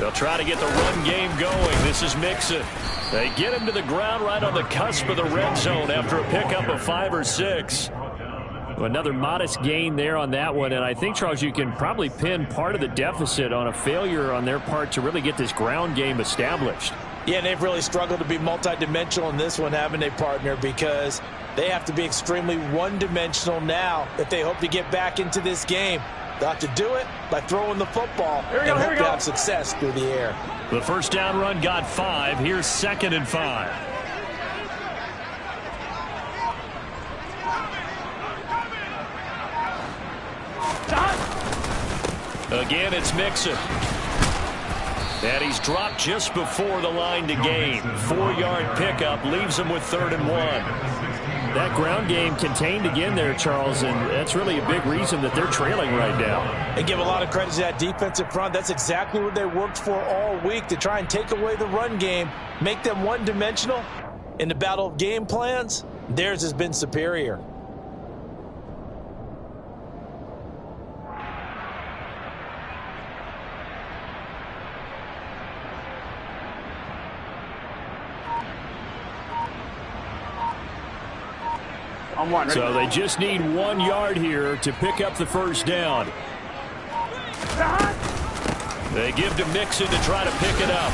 They'll try to get the run game going. This is Mixon. They get him to the ground right on the cusp of the red zone after a pickup of 5 or 6. Another modest gain there on that one, and I think, Charles, you can probably pin part of the deficit on a failure on their part to really get this ground game established. Yeah, and they've really struggled to be multidimensional in this one, having a partner, because they have to be extremely one-dimensional now if they hope to get back into this game. They'll have to do it by throwing the football and hope to have success through the air. The first down run got 5. Here's 2nd and 5. Again, it's Mixon. And he's dropped just before the line to gain. 4-yard pickup leaves him with 3rd and 1. That ground game contained again there, Charles, and that's really a big reason that they're trailing right now. They give a lot of credit to that defensive front. That's exactly what they worked for all week, to try and take away the run game, make them one-dimensional. In the battle of game plans, theirs has been superior. So they just need 1 yard here to pick up the first down. They give to Mixon to try to pick it up.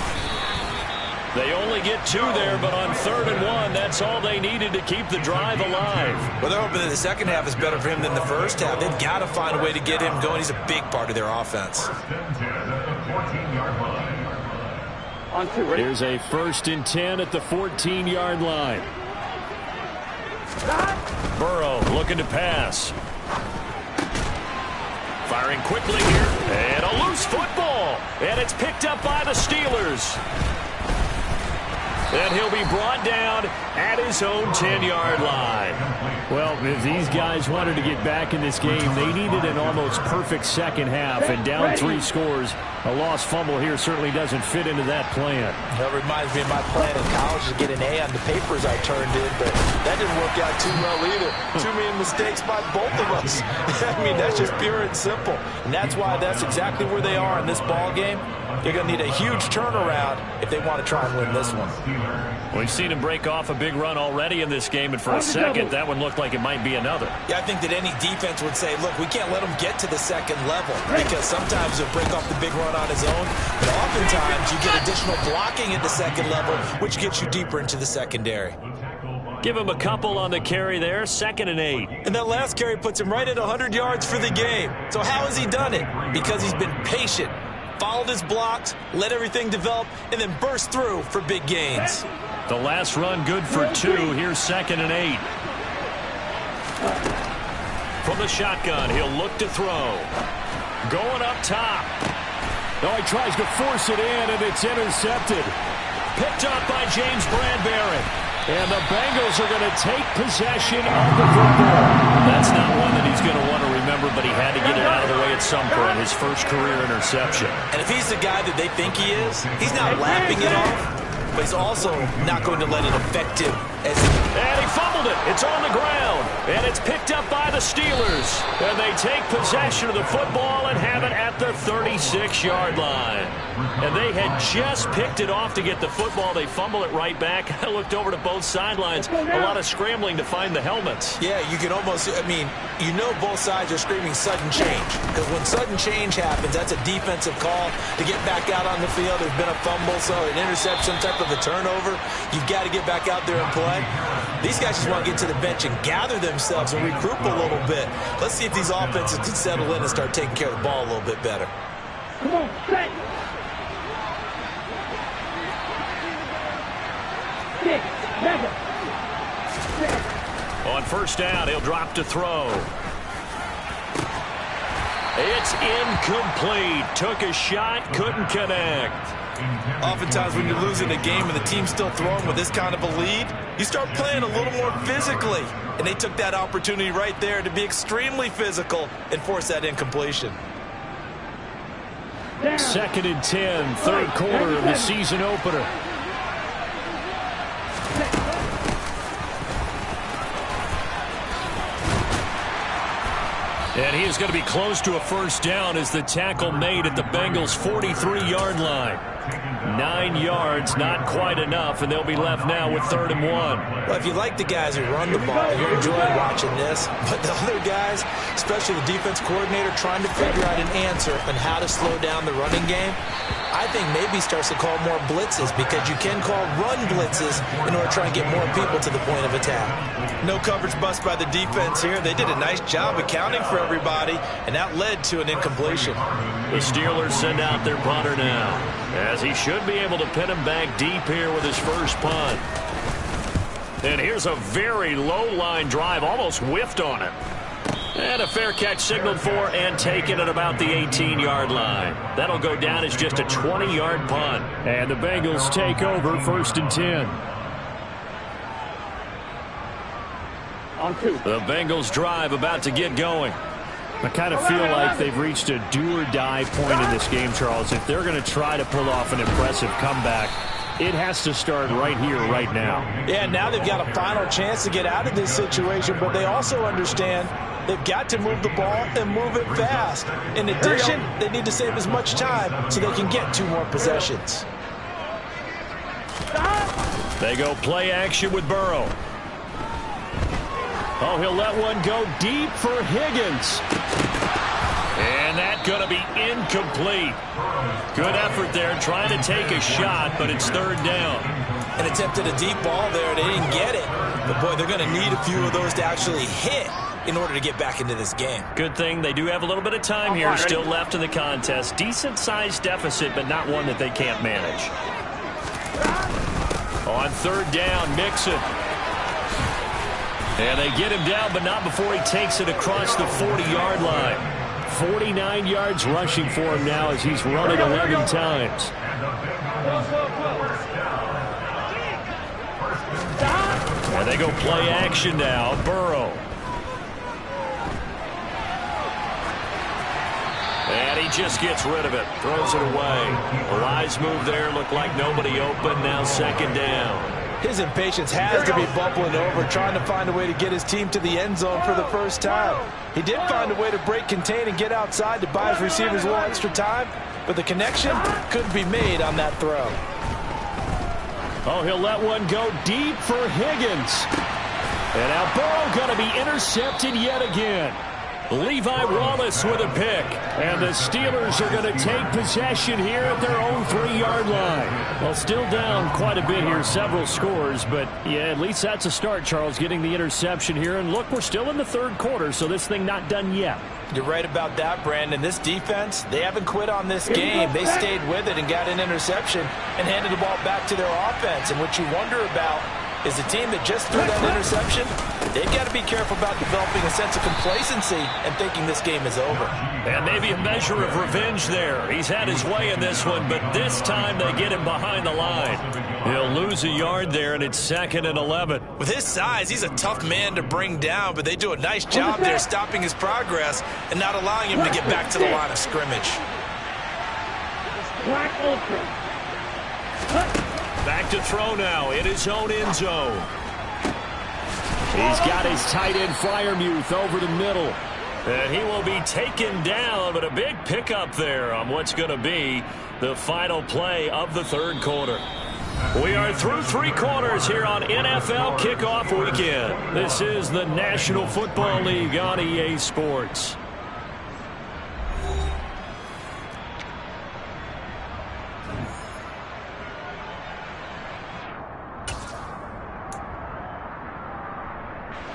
They only get 2 there, but on 3rd and 1, that's all they needed to keep the drive alive. Well, they're hoping that the second half is better for him than the first half. They've got to find a way to get him going. He's a big part of their offense. Here's a 1st and 10 at the 14-yard line. Burrow looking to pass. Firing quickly here. And a loose football. And it's picked up by the Steelers. And he'll be brought down at his own 10-yard line. Well, if these guys wanted to get back in this game, they needed an almost perfect second half. And down 3 scores, a lost fumble here certainly doesn't fit into that plan. That reminds me of my plan in college to get an A on the papers I turned in, but that didn't work out too well either. Too many mistakes by both of us. I mean, that's just pure and simple. And that's why that's exactly where they are in this ball game. They're going to need a huge turnaround if they want to try and win this one. We've seen him break off a big run already in this game, and for a second, that one looked like it might be another. Yeah, I think that any defense would say, look, we can't let him get to the second level, because sometimes he'll break off the big run on his own, but oftentimes you get additional blocking at the second level, which gets you deeper into the secondary. Give him a couple on the carry there, 2nd and 8. And that last carry puts him right at 100 yards for the game. So how has he done it? Because he's been patient, followed his blocks, let everything develop, and then burst through for big gains. The last run good for 2. Here's 2nd and 8. From the shotgun, he'll look to throw. Going up top. No, he tries to force it in, and it's intercepted. Picked up by James Bradbury. And the Bengals are going to take possession of the football. That's not one that he's going to want to remember, but he had to get it out of the way at some point, his first career interception. And if he's the guy that they think he is, he's not lapping it off, but he's also not going to let it affect him. And he fumbled it. It's on the ground. And it's picked up by the Steelers. And they take possession of the football and have it at the 36-yard line. And they had just picked it off to get the football. They fumble it right back. I looked over to both sidelines. A lot of scrambling to find the helmets. Yeah, you can almost, I mean, you know both sides are screaming sudden change. Because when sudden change happens, that's a defensive call to get back out on the field. There's been a fumble, so an interception, some type of a turnover. You've got to get back out there and play. These guys just want to get to the bench and gather themselves and regroup a little bit. Let's see if these offenses can settle in and start taking care of the ball a little bit better. Come on, set. 6, 7. On first down, he'll drop to throw. It's incomplete. Took a shot, couldn't connect. Oftentimes when you're losing a game and the team's still throwing with this kind of a lead, you start playing a little more physically. And they took that opportunity right there to be extremely physical and force that incompletion. 2nd and 10, 3rd quarter of the season opener. And he is going to be close to a first down as the tackle made at the Bengals' 43-yard line. 9 yards, not quite enough, and they'll be left now with 3rd and 1. Well, if you like the guys who run the ball, you're enjoying watching this. But the other guys, especially the defense coordinator, trying to figure out an answer on how to slow down the running game, I think maybe he starts to call more blitzes, because you can call run blitzes in order to try and get more people to the point of attack. No coverage bust by the defense here. They did a nice job accounting for everybody, and that led to an incompletion. The Steelers send out their punter now, as he should be able to pin him back deep here with his first punt. And here's a very low-line drive, almost whiffed on it. And a fair catch signaled for and taken at about the 18-yard line. That'll go down as just a 20-yard punt. And the Bengals take over 1st and 10. On 2. The Bengals drive about to get going. I kind of feel like they've reached a do-or-die point in this game, Charles. If they're going to try to pull off an impressive comeback, it has to start right here, right now. Yeah, now they've got a final chance to get out of this situation, but they also understand they've got to move the ball and move it fast. In addition, they need to save as much time so they can get 2 more possessions. They go play action with Burrow. Oh, he'll let one go deep for Higgins. And that's going to be incomplete. Good effort there, trying to take a shot, but it's 3rd down. And attempted a deep ball there. They didn't get it. But, boy, they're going to need a few of those to actually hit in order to get back into this game. Good thing they do have a little bit of time here still left in the contest. Decent-sized deficit, but not one that they can't manage. On 3rd down, Mixon. And they get him down, but not before he takes it across the 40-yard line. 49 yards rushing for him now as he's run it 11 times. And they go play action now. Burrow. And he just gets rid of it. Throws it away. A wise move there. Looked like nobody open. Now 2nd down. His impatience has to be bubbling over, trying to find a way to get his team to the end zone for the first time. He did find a way to break contain and get outside to buy his receivers a little extra time, but the connection couldn't be made on that throw. Oh, he'll let one go deep for Higgins. And now Burrow going to be intercepted yet again. Levi Wallace with a pick. And the Steelers are going to take possession here at their own 3-yard line. Well, still down quite a bit here, several scores. But, yeah, at least that's a start, Charles, getting the interception here. And, look, we're still in the 3rd quarter, so this thing not done yet. You're right about that, Brandon. This defense, they haven't quit on this game. They stayed with it and got an interception and handed the ball back to their offense. And what you wonder about is the team that just threw that interception, they've got to be careful about developing a sense of complacency and thinking this game is over. And maybe a measure of revenge there. He's had his way in this one, but this time they get him behind the line. He'll lose a yard there, and it's 2nd and 11. With his size, he's a tough man to bring down, but they do a nice job there stopping his progress and not allowing him to get back to the line of scrimmage. Back to throw now in his own end zone. He's got his tight end Freiermuth over the middle. And he will be taken down, but a big pickup there on what's going to be the final play of the 3rd quarter. We are through 3 quarters here on NFL Kickoff Weekend. This is the National Football League on EA Sports.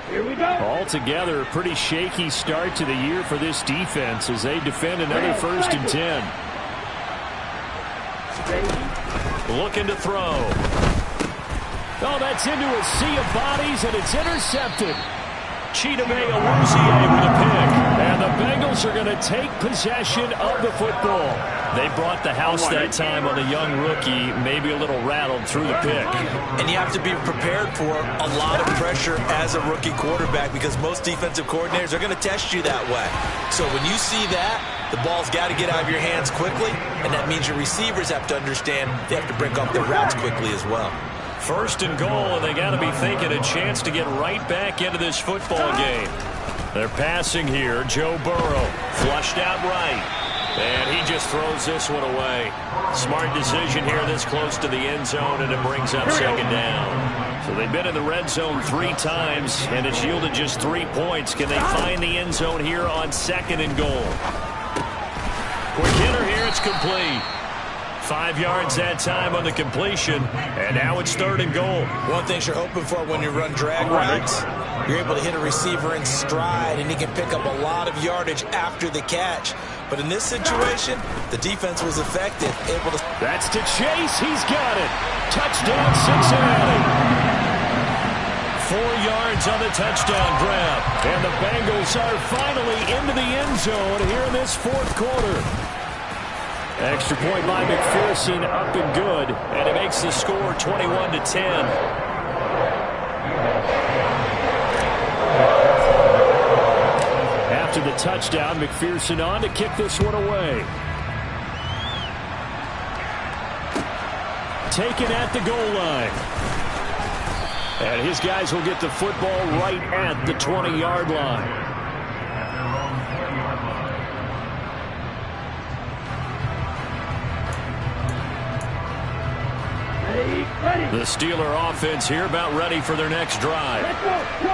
Here we go. Altogether, a pretty shaky start to the year for this defense as they defend another 1st and 10. Looking to throw. Oh, that's into a sea of bodies, and it's intercepted. Chidobe Awuzie with a pick. And the Bengals are going to take possession of the football. They brought the house that time on a young rookie, maybe a little rattled through the pick. And you have to be prepared for a lot of pressure as a rookie quarterback because most defensive coordinators are going to test you that way. So when you see that, the ball's got to get out of your hands quickly, and that means your receivers have to understand they have to break off their routes quickly as well. 1st and goal, and they got to be thinking a chance to get right back into this football game. They're passing here. Joe Burrow flushed out right. And he just throws this one away. Smart decision here this close to the end zone, and it brings up second down. So they've been in the red zone 3 times, and it's yielded just 3 points. Can they find the end zone here on second and goal? Quick hitter here. It's complete. 5 yards that time on the completion, and now it's third and goal. One thing you're hoping for when you run drag routes, you're able to hit a receiver in stride, and he can pick up a lot of yardage after the catch. But in this situation, the defense was effective, able to... That's to Chase. He's got it. Touchdown, Cincinnati. 4 yards on the touchdown grab. And the Bengals are finally into the end zone here in this fourth quarter. Extra point by McPherson, up and good. And it makes the score 21-10. After the touchdown, McPherson on to kick this one away. Taken at the goal line. And his guys will get the football right at the 20-yard line. The Steeler offense here about ready for their next drive.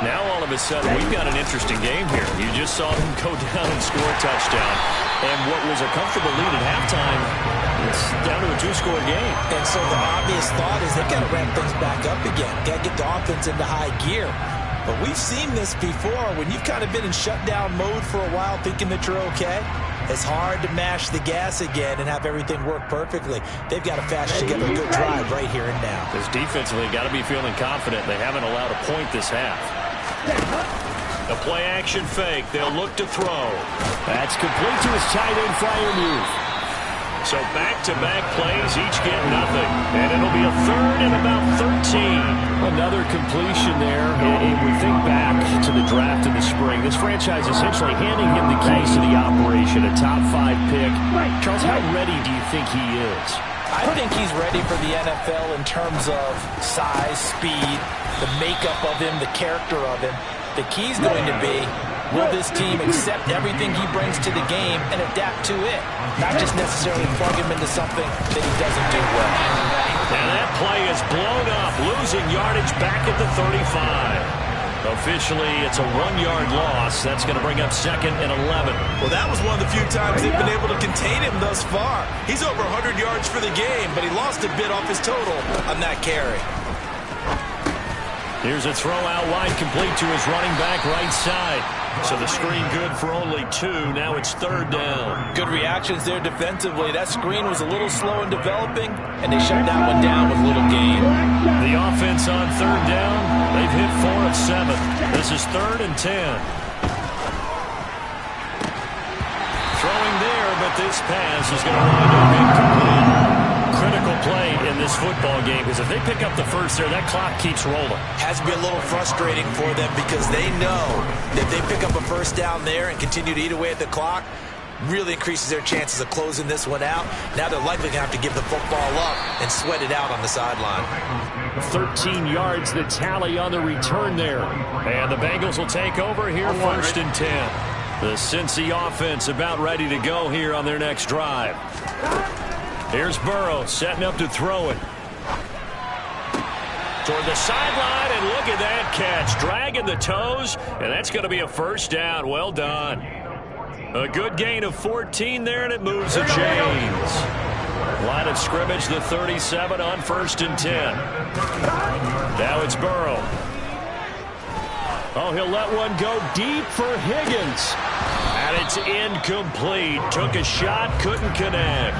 Now all of a sudden we've got an interesting game here. You just saw them go down and score a touchdown. And what was a comfortable lead at halftime, it's down to a 2-score game. And so the obvious thought is they've got to ramp things back up again. Got to get the offense into high gear. But we've seen this before. When you've kind of been in shutdown mode for a while thinking that you're okay, it's hard to mash the gas again and have everything work perfectly. They've got to fast together a good drive right here and now. Because defensively, got to be feeling confident. They haven't allowed a point this half. A play-action fake. They'll look to throw. That's complete to his tight end, Freiermuth. So back-to-back plays, each get nothing. And it'll be a third and about 13. Another completion there. And we think back to the draft in the spring. This franchise essentially handing him the keys to the operation, a top 5 pick. Charles, how ready do you think he is? I think he's ready for the NFL in terms of size, speed, the makeup of him, the character of him. The key's going to be, will this team accept everything he brings to the game and adapt to it? Not just necessarily plug him into something that he doesn't do well. And that play is blown up, losing yardage back at the 35. Officially, it's a 1-yard loss. That's going to bring up second and 11. Well, that was one of the few times they've been able to contain him thus far. He's over 100 yards for the game, but he lost a bit off his total on that carry. Here's a throw out wide, complete to his running back right side. So the screen good for only 2. Now it's third down. Good reactions there defensively. That screen was a little slow in developing, and they shut that one down with little gain. The offense on third down. They've hit 4 of 7. This is third and 10. Throwing there, but this pass is going to wind up incomplete. Critical play in this football game, because if they pick up the first there, that clock keeps rolling. Has to be a little frustrating for them because they know that if they pick up a first down there and continue to eat away at the clock, really increases their chances of closing this one out. Now they're likely going to have to give the football up and sweat it out on the sideline. 13 yards the tally on the return there. And the Bengals will take over here first and 10. The Cincy offense about ready to go here on their next drive. Here's Burrow setting up to throw it. Toward the sideline, and look at that catch. Dragging the toes, and that's going to be a first down. Well done. A good gain of 14 there, and it moves the chains. Line of scrimmage, the 37 on first and 10. Now it's Burrow. Oh, he'll let one go deep for Higgins. And it's incomplete. Took a shot, couldn't connect.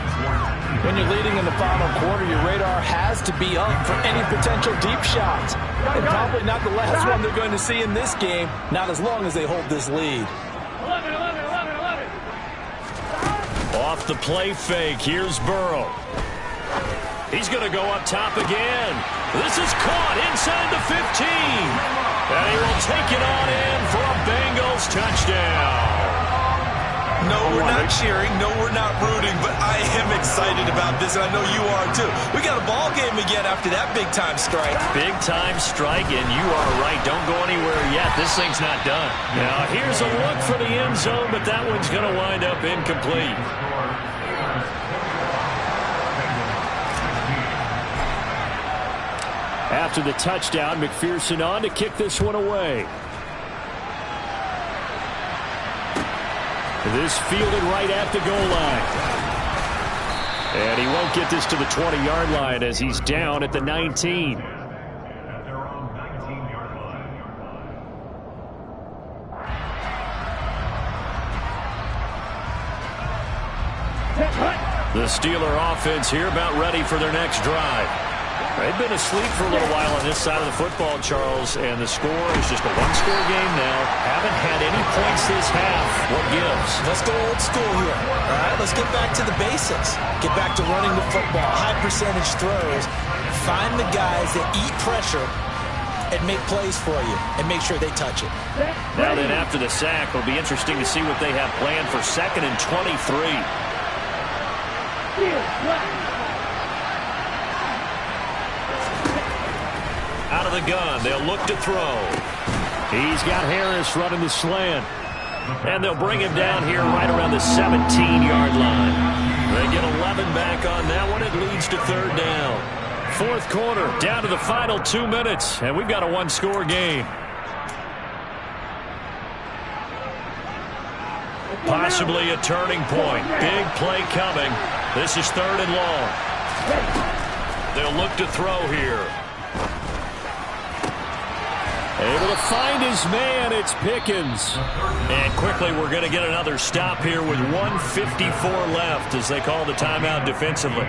When you're leading in the final quarter, your radar has to be up for any potential deep shots. And probably not the last one they're going to see in this game, not as long as they hold this lead. 11. Off the play fake, here's Burrow. He's going to go up top again. This is caught inside the 15. And he will take it on in for a Bengals touchdown. No, we're not cheering. No, we're not rooting. But I am excited about this, and I know you are too. We got a ball game again after that big-time strike. Big-time strike, and you are right. Don't go anywhere yet. This thing's not done. Now, here's a look for the end zone, but that one's going to wind up incomplete. After the touchdown, McPherson on to kick this one away. This fielded right at the goal line. And he won't get this to the 20-yard line as he's down at the 19. The Steeler offense here about ready for their next drive. They've been asleep for a little while on this side of the football, Charles, and the score is just a one-score game now. Haven't had any points this half. What gives? Let's go old school here. All right, let's get back to the basics. Get back to running the football, high percentage throws. Find the guys that eat pressure and make plays for you and make sure they touch it. Now then, after the sack, it'll be interesting to see what they have planned for 2nd and 23. Out of the gun, they'll look to throw. He's got Harris running the slant. And they'll bring him down here right around the 17-yard line. They get 11 back on that one. It leads to 3rd down. 4th quarter, down to the final 2 minutes, and we've got a one-score game. Possibly a turning point. Big play coming. This is 3rd and long. They'll look to throw here. Able to find his man. It's Pickens. And quickly we're going to get another stop here with 1:54 left as they call the timeout defensively.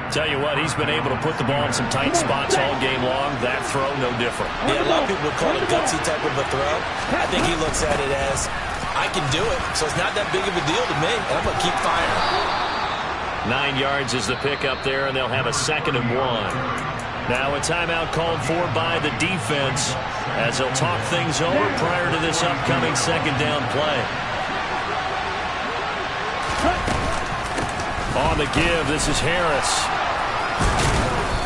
Tell you what, he's been able to put the ball in some tight spots all game long. That throw, no different. Yeah, a lot of people would call it a gutsy type of a throw. I think he looks at it as, I can do it, so it's not that big of a deal to me, and I'm going to keep firing. 9 yards is the pickup there, and they'll have a 2nd and 1. Now a timeout called for by the defense as they'll talk things over prior to this upcoming 2nd down play. On the give, this is Harris.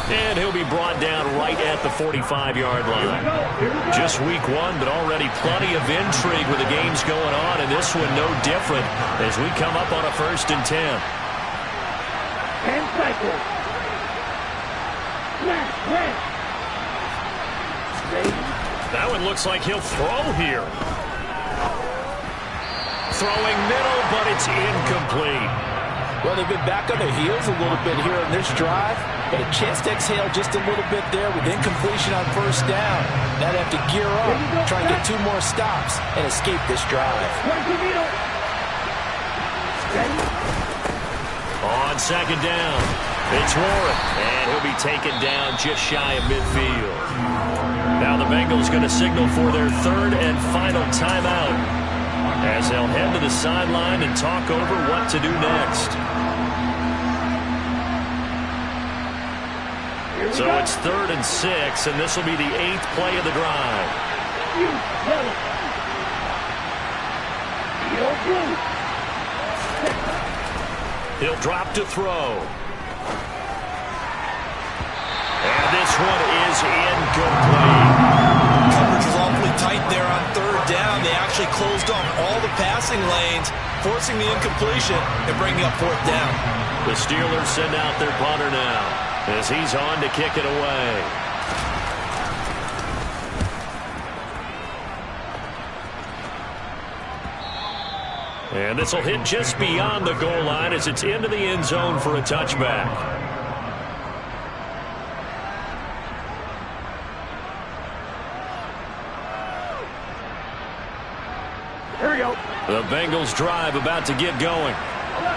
And he'll be brought down right at the 45-yard line. Just week 1, but already plenty of intrigue with the games going on, and this one no different as we come up on a 1st and 10. 10 cycles. That one looks like he'll throw here. Throwing middle, but it's incomplete. Well, they've been back on their heels a little bit here on this drive, but a chance to exhale just a little bit there with incompletion on 1st down. Now they have to gear up, try and get 2 more stops, and escape this drive. On 2nd down, it's Warren, and he'll be taken down just shy of midfield. Now the Bengals going to signal for their 3rd and final timeout as they'll head to the sideline and talk over what to do next. So it's 3rd and 6, and this will be the 8th play of the drive. He'll drop to throw. And this one is incomplete. Coverage was awfully tight there on 3rd down. They actually closed off all the passing lanes, forcing the incompletion and bringing up 4th down. The Steelers send out their punter now as he's on to kick it away. And this will hit just beyond the goal line as it's into the end zone for a touchback. Here we go. The Bengals drive about to get going.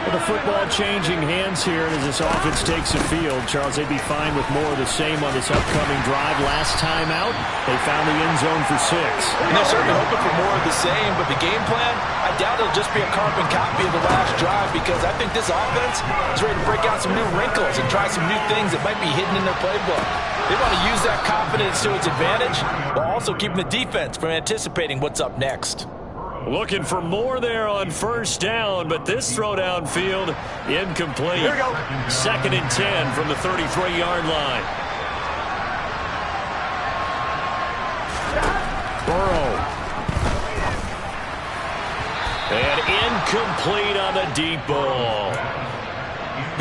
With the football changing hands here, and as this offense takes the field, Charles, they'd be fine with more of the same on this upcoming drive. Last time out, they found the end zone for 6. And they're certainly hoping for more of the same, but the game plan, I doubt it'll just be a carbon copy of the last drive because I think this offense is ready to break out some new wrinkles and try some new things that might be hidden in their playbook. They want to use that confidence to its advantage while also keeping the defense from anticipating what's up next. Looking for more there on first down, but this throw downfield incomplete. Here we go. 2nd and 10 from the 33-yard line. Burrow. And incomplete on the deep ball.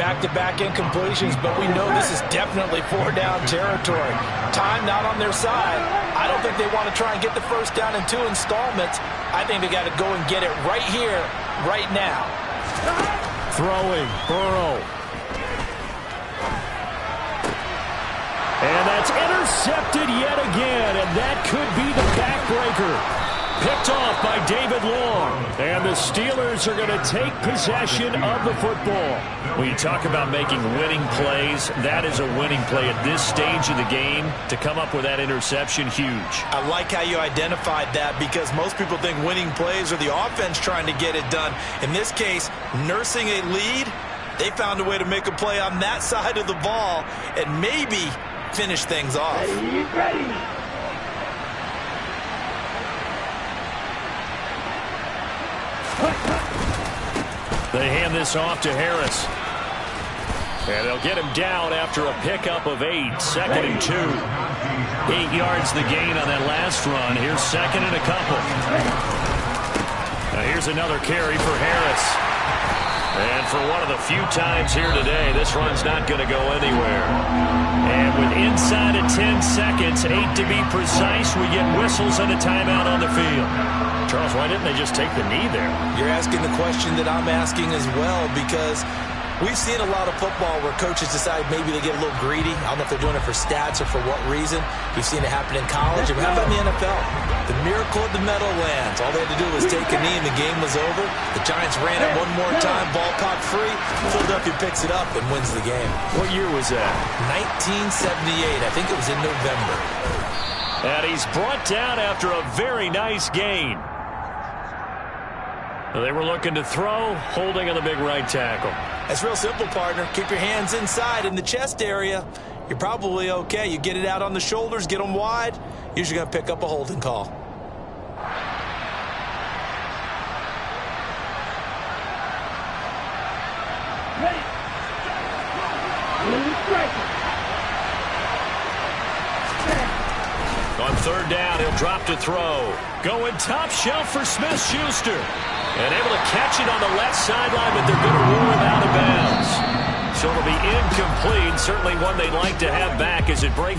Back-to-back incompletions, but we know this is definitely 4-down territory. Time not on their side. I don't think they want to try and get the first down in 2 installments. I think they got to go and get it right here, right now. Throwing, Burrow. And that's intercepted yet again, and that could be the backbreaker. Picked off by David Long. And the Steelers are going to take possession of the football. When you talk about making winning plays, that is a winning play at this stage of the game. To come up with that interception, huge. I like how you identified that because most people think winning plays are the offense trying to get it done. In this case, nursing a lead, they found a way to make a play on that side of the ball and maybe finish things off. Ready. They hand this off to Harris. And they'll get him down after a pickup of 8. 2nd and 2. 8 yards the gain on that last run. Here's 2nd and a couple. Now here's another carry for Harris. And for one of the few times here today, this run's not going to go anywhere. And with inside of 10 seconds, 8 to be precise, we get whistles and a timeout on the field. Charles, why didn't they just take the knee there? You're asking the question that I'm asking as well because we've seen a lot of football where coaches decide maybe they get a little greedy. I don't know if they're doing it for stats or for what reason. We've seen it happen in college. And how about in the NFL? The miracle of the Meadowlands. All they had to do was take a knee and the game was over. The Giants ran it one more time. Ball popped free. Philadelphia picks it up and wins the game. What year was that? 1978. I think it was in November. And he's brought down after a very nice gain. They were looking to throw, holding on the big right tackle. That's real simple, partner. Keep your hands inside in the chest area. You're probably okay. You get it out on the shoulders, get them wide. Usually going to pick up a holding call. Ready. On 3rd down, he'll drop to throw. Going top shelf for Smith-Schuster. And able to catch it on the left sideline, but they're going to rule him out of bounds. So it'll be incomplete. Certainly one they'd like to have back as it breaks.